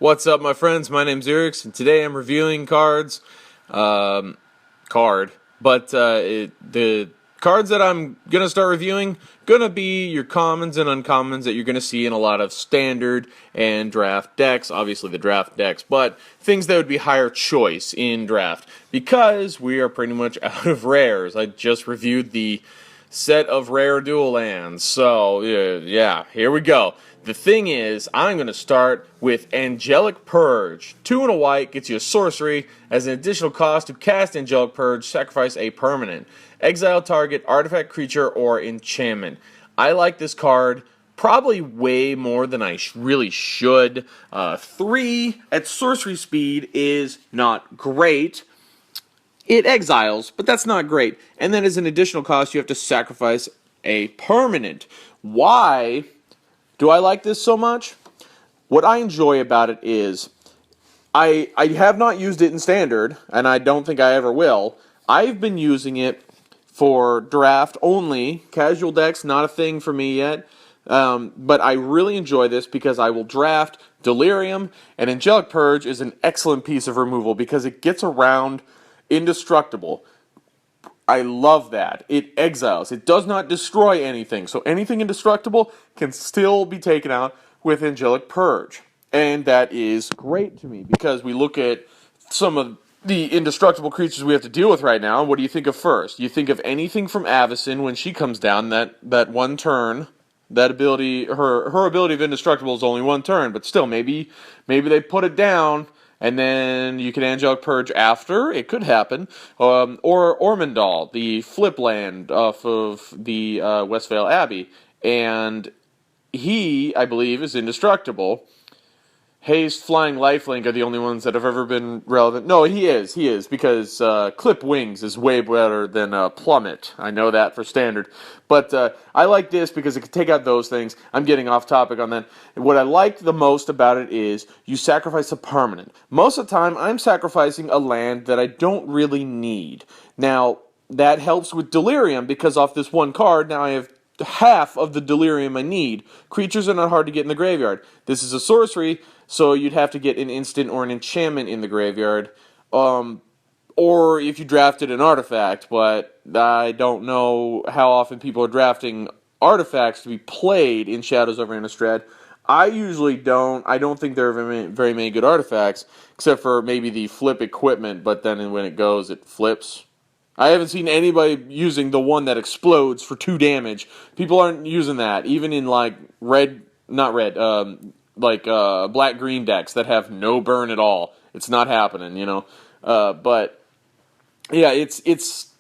What's up, my friends? My name's iirix, and today I'm reviewing cards. Um, the cards that I'm gonna start reviewing gonna be your commons and uncommons that you're gonna see in a lot of standard and draft decks. Obviously, the draft decks, but things that would be higher choice in draft because we are pretty much out of rares. I just reviewed the set of rare dual lands. So, yeah, here we go. The thing is, I'm going to start with Angelic Purge. 2 and a white gets you a sorcery. As an additional cost to cast Angelic Purge, sacrifice a permanent. Exile target, artifact, creature, or enchantment. I like this card probably way more than I really should. 3 at sorcery speed is not great. It exiles, but that's not great. And then as an additional cost, you have to sacrifice a permanent. Why do I like this so much? What I enjoy about it is I have not used it in standard, and I don't think I ever will. I've been using it for draft only. Casual decks, not a thing for me yet. But I really enjoy this because I will draft Delirium, and Angelic Purge is an excellent piece of removal because it gets around Indestructible. I love that. It exiles. It does not destroy anything. So anything indestructible can still be taken out with Angelic Purge. And that is great to me because we look at some of the indestructible creatures we have to deal with right now. What do you think of first? You think of anything from Avacyn when she comes down, that one turn. That ability, her ability of indestructible is only one turn, but still, maybe they put it down and then you can Angelic Purge after. It could happen. Or Ormondal, the flip land off of the Westvale Abbey. And he, I believe, is indestructible. Haste, Flying, Lifelink are the only ones that have ever been relevant. No, he is, because Clip Wings is way better than Plummet. I know that for standard. But I like this because it can take out those things. I'm getting off topic on that. What I like the most about it is you sacrifice a permanent. Most of the time, I'm sacrificing a land that I don't really need. Now, that helps with Delirium because off this one card, now I have half of the Delirium I need. Creatures are not hard to get in the graveyard. This is a sorcery, so you'd have to get an instant or an enchantment in the graveyard. Or if you drafted an artifact, but I don't know how often people are drafting artifacts to be played in Shadows over Innistrad. I usually don't. I don't think there are very many good artifacts, except for maybe the flip equipment, but then when it goes, it flips. I haven't seen anybody using the one that explodes for 2 damage. People aren't using that, even in like black-green decks that have no burn at all. It's not happening, you know. But yeah, it's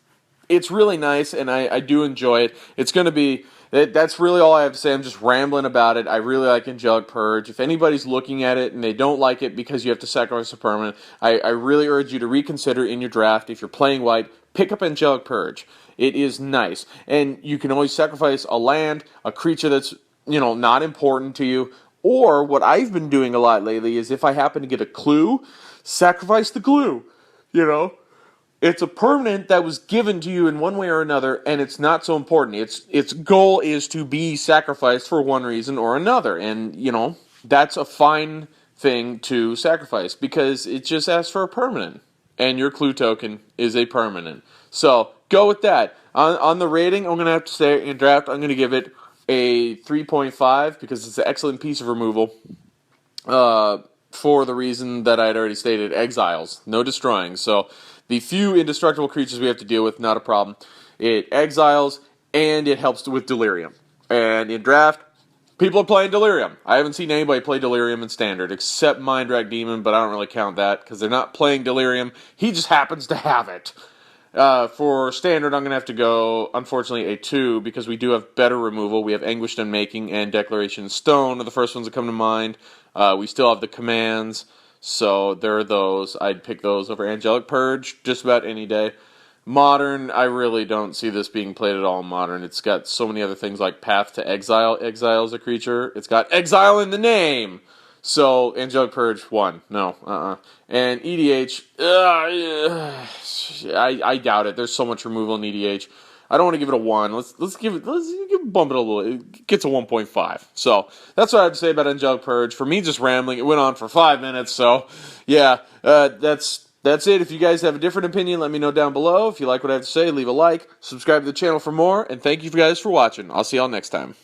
really nice, and I do enjoy it. It's going to be. That's really all I have to say. I'm just rambling about it. I really like Angelic Purge. If anybody's looking at it and they don't like it because you have to sacrifice a permanent, I really urge you to reconsider in your draft. If you're playing white, pick up Angelic Purge. It is nice. And you can always sacrifice a land, a creature that's, not important to you. Or what I've been doing a lot lately is if I happen to get a clue, sacrifice the glue. It's a permanent that was given to you in one way or another, and it's not so important. Its goal is to be sacrificed for one reason or another, and that's a fine thing to sacrifice because it just asks for a permanent, and your clue token is a permanent. So go with that. On the rating, I'm gonna have to say in draft, I'm gonna give it a 3.5 because it's an excellent piece of removal. For the reason that I had already stated, exiles, no destroying. So the few indestructible creatures we have to deal with, not a problem. It exiles, and it helps with Delirium. And in draft, people are playing Delirium. I haven't seen anybody play Delirium in Standard, except Mindrak Demon, but I don't really count that, because they're not playing Delirium. He just happens to have it. For Standard, I'm going to have to go, unfortunately, a 2, because we do have better removal. We have Anguished Unmaking and Declaration Stone are the first ones that come to mind. We still have the commands. So there are those. I'd pick those over Angelic Purge just about any day. Modern, I really don't see this being played at all in Modern. It's got so many other things like Path to Exile. Exiles a creature. It's got Exile in the name. So Angelic Purge, 1. No, And EDH, I doubt it. There's so much removal in EDH. I don't want to give it a 1. Let's bump it a little. It gets a 1.5. So that's what I'd say about Angelic Purge. For me, just rambling. It went on for 5 minutes. So yeah, that's it. If you guys have a different opinion, let me know down below. If you like what I have to say, leave a like, subscribe to the channel for more, and thank you guys for watching. I'll see y'all next time.